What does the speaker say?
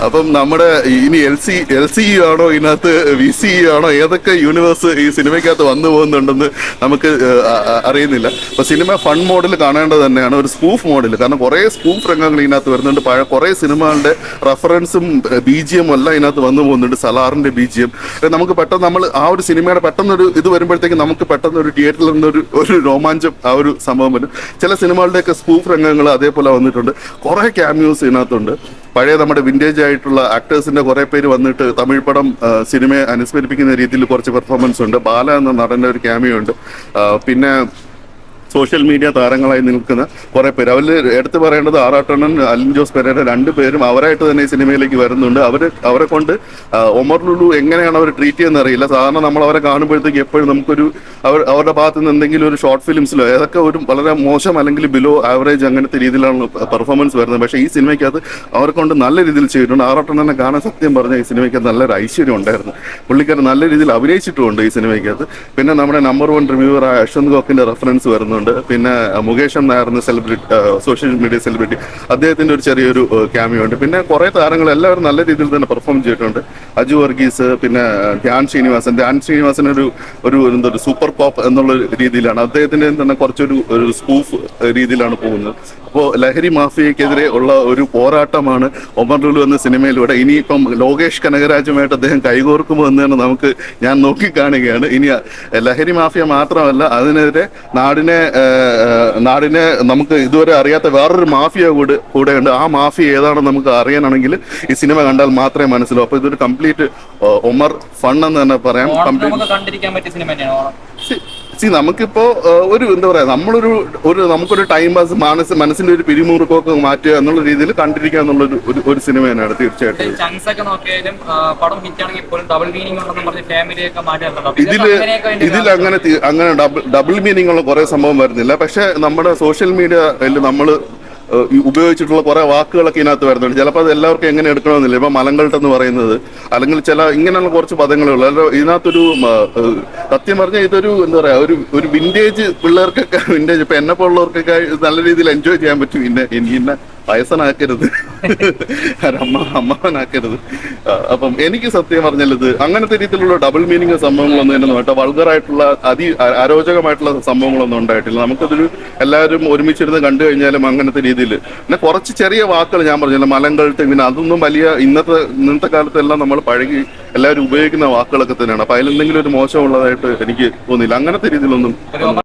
അപ്പം നമ്മുടെ ഇനി എൽ സി ആണോ ഇതിനകത്ത് VCE ആണോ ഏതൊക്കെ യൂണിവേഴ്സ് ഈ സിനിമയ്ക്കകത്ത് വന്നു പോകുന്നുണ്ടെന്ന് നമുക്ക് അറിയുന്നില്ല. അപ്പൊ സിനിമ ഫൺ മോഡിൽ കാണേണ്ടത് തന്നെയാണ്, ഒരു സ്പൂഫ് മോഡിൽ. കാരണം കുറെ സ്പൂഫ് രംഗങ്ങൾ ഇതിനകത്ത് വരുന്നുണ്ട്. കുറെ സിനിമകളുടെ റെഫറൻസും BGM എല്ലാം ഇതിനകത്ത് വന്നു പോകുന്നുണ്ട്. സലാറിന്റെ BGM നമുക്ക് പെട്ടെന്ന് നമ്മൾ ആ ഒരു സിനിമയുടെ പെട്ടെന്നൊരു ഇത് വരുമ്പോഴത്തേക്ക് നമുക്ക് പെട്ടെന്ന് ഒരു തിയേറ്ററിൽ നിന്നൊരു രോമാഞ്ചം ആ ഒരു സംഭവം വരും. ചില സിനിമകളുടെയൊക്കെ സ്പൂഫ് രംഗങ്ങൾ അതേപോലെ വന്നിട്ടുണ്ട്. കുറെ ക്യാമിയോസ് ഇതിനകത്തുണ്ട്. പഴയ നമ്മുടെ വിന്റേജ് ആയിട്ടുള്ള ആക്ടേഴ്സിന്റെ കുറെ പേര് വന്നിട്ട് തമിഴ് പടം സിനിമയെ അനുസ്മരിപ്പിക്കുന്ന രീതിയിൽ കുറച്ച് പെർഫോമൻസ് ഉണ്ട്. ബാല എന്ന നടന്റെ ഒരു ക്യാമിയോ ഉണ്ട്. പിന്നെ സോഷ്യൽ മീഡിയ താരങ്ങളായി നിൽക്കുന്ന കുറെ പേര്, അവരിൽ എടുത്തു പറയേണ്ടത് ആറാട്ടണ്ണൻ, അലിൻ ജോസ് പെരേര, രണ്ടുപേരും അവരായിട്ട് തന്നെ ഈ സിനിമയിലേക്ക് വരുന്നുണ്ട്. അവരെ കൊണ്ട് ഒമർ ലുലു എങ്ങനെയാണ് അവർ ട്രീറ്റ് ചെയ്യുന്നത് അറിയില്ല. സാധാരണ നമ്മൾ അവരെ കാണുമ്പോഴത്തേക്ക് എപ്പോഴും നമുക്കൊരു അവരുടെ ഭാഗത്ത് നിന്ന് എന്തെങ്കിലും ഒരു ഷോർട്ട് ഫിലിംസിലോ ഏതൊക്കെ ഒരു വളരെ മോശം അല്ലെങ്കിൽ ബിലോ ആവറേജ് അങ്ങനത്തെ രീതിയിലാണ് പെർഫോമൻസ് വരുന്നത്. പക്ഷേ ഈ സിനിമയ്ക്കകത്ത് അവരെ കൊണ്ട് നല്ല രീതിയിൽ ചെയ്തിട്ടുണ്ട്. ആറാട്ടണ്ണനെ കാണാൻ സത്യം പറഞ്ഞാൽ ഈ സിനിമയ്ക്കകത്ത് നല്ലൊരു ഐശ്വര്യം ഉണ്ടായിരുന്നു. പുള്ളിക്കാരൻ നല്ല രീതിയിൽ അഭിനയിച്ചിട്ടുമുണ്ട് ഈ സിനിമയ്ക്കകത്ത്. പിന്നെ നമ്മുടെ നമ്പർ 1 റിവ്യൂവറായ യശ്വന്ത് ഗോക്കിന്റെ റെഫറൻസ് വരുന്നുണ്ട്. പിന്നെ Mukesh Nair celebrity, social media celebrity, അദ്ദേഹത്തിന്റെ ഒരു ചെറിയൊരു ക്യാമിയോ ഉണ്ട്. പിന്നെ കുറെ താരങ്ങൾ എല്ലാവരും നല്ല രീതിയിൽ തന്നെ പെർഫോം ചെയ്തിട്ടുണ്ട്. അജു വർഗീസ്, പിന്നെ ധ്യാൻ ശ്രീനിവാസൻ ഒരു സൂപ്പർ പോപ്പ് എന്നുള്ള രീതിയിലാണ് അദ്ദേഹത്തിന്റെ തന്നെ കുറച്ചൊരു സ്പൂഫ് രീതിയിലാണ് പോകുന്നത്. അപ്പോൾ ലഹരി മാഫിയക്കെതിരെ ഉള്ള ഒരു പോരാട്ടമാണ് ഒമർ ലുലു എന്ന സിനിമയിലൂടെ. ഇനിയിപ്പം ലോകേഷ് കനകരാജുമായിട്ട് അദ്ദേഹം കൈകോർക്കുമോ എന്ന് തന്നെ ഞാൻ നോക്കിക്കാണുകയാണ്. ഇനി ലഹരി മാഫിയ മാത്രമല്ല, അതിനെതിരെ നാടിനെ നമുക്ക് ഇതുവരെ അറിയാത്ത വേറൊരു മാഫിയ കൂടെ ഉണ്ട്. ആ മാഫിയ ഏതാണെന്ന് നമുക്ക് അറിയാനാണെങ്കിൽ ഈ സിനിമ കണ്ടാൽ മാത്രമേ മനസ്സിലാവൂ. അപ്പൊ ഇതൊരു കംപ്ലീറ്റ് ഒമർ ഫൺ എന്ന് തന്നെ പറയാം. നമുക്കിപ്പോ എന്താ പറയാ, നമുക്കൊരു ടൈം പാസ്, മനസ്സിന്റെ ഒരു പിരിമുറുക്കമൊക്കെ മാറ്റുക എന്നുള്ള രീതിയിൽ കണ്ടിരിക്കുക എന്നുള്ള ഒരു സിനിമ തന്നെയാണ് തീർച്ചയായിട്ടും. ഇതിൽ അങ്ങനെ ഡബിൾ മീനിങ് ഉള്ള കുറെ സംഭവം വരുന്നില്ല. പക്ഷെ നമ്മുടെ സോഷ്യൽ മീഡിയയിൽ നമ്മൾ ഉപയോഗിച്ചിട്ടുള്ള കുറെ വാക്കുകളൊക്കെ ഇതിനകത്ത് വരുന്നുണ്ട്. ചിലപ്പോൾ അത് എല്ലാവർക്കും എങ്ങനെ എടുക്കണമെന്നില്ല. ഇപ്പൊ മലങ്കൾട്ടെന്ന് പറയുന്നത്, അല്ലെങ്കിൽ ചില ഇങ്ങനെയുള്ള കുറച്ച് പദങ്ങളുള്ളൂ. അല്ല, ഇതിനകത്തൊരു സത്യം പറഞ്ഞാൽ ഇതൊരു എന്താ പറയാ, ഒരു വിന്റേജ് പിള്ളേർക്കൊക്കെ, വിന്റേജ് ഇപ്പൊ എന്നെ പോലുള്ളവർക്കൊക്കെ നല്ല രീതിയിൽ എൻജോയ് ചെയ്യാൻ പറ്റും. ഇന്ന വയസ്സനാക്കരുത്, അമ്മാവനാക്കരുത്. അപ്പം എനിക്ക് സത്യം പറഞ്ഞാൽ ഇത് അങ്ങനത്തെ രീതിയിലുള്ള ഡബിൾ മീനിങ് സംഭവങ്ങളൊന്നും തന്നെ കേട്ടോ, വൾഗറായിട്ടുള്ള അരോചകമായിട്ടുള്ള സംഭവങ്ങളൊന്നും ഉണ്ടായിട്ടില്ല. നമുക്കതൊരു എല്ലാവരും ഒരുമിച്ചിരുന്ന് കണ്ടു കഴിഞ്ഞാലും അങ്ങനത്തെ രീതിയിൽ. പിന്നെ കുറച്ച് ചെറിയ വാക്കുകൾ ഞാൻ പറഞ്ഞില്ല, മലങ്കൾട്ട്, പിന്നെ അതൊന്നും വലിയ ഇന്നത്തെ കാലത്തെല്ലാം നമ്മൾ പഴകി എല്ലാവരും ഉപയോഗിക്കുന്ന വാക്കുകളൊക്കെ തന്നെയാണ്. അപ്പൊ അതിലെന്തെങ്കിലും ഒരു മോശമുള്ളതായിട്ട് എനിക്ക് തോന്നിയില്ല. അങ്ങനത്തെ രീതിയിലൊന്നും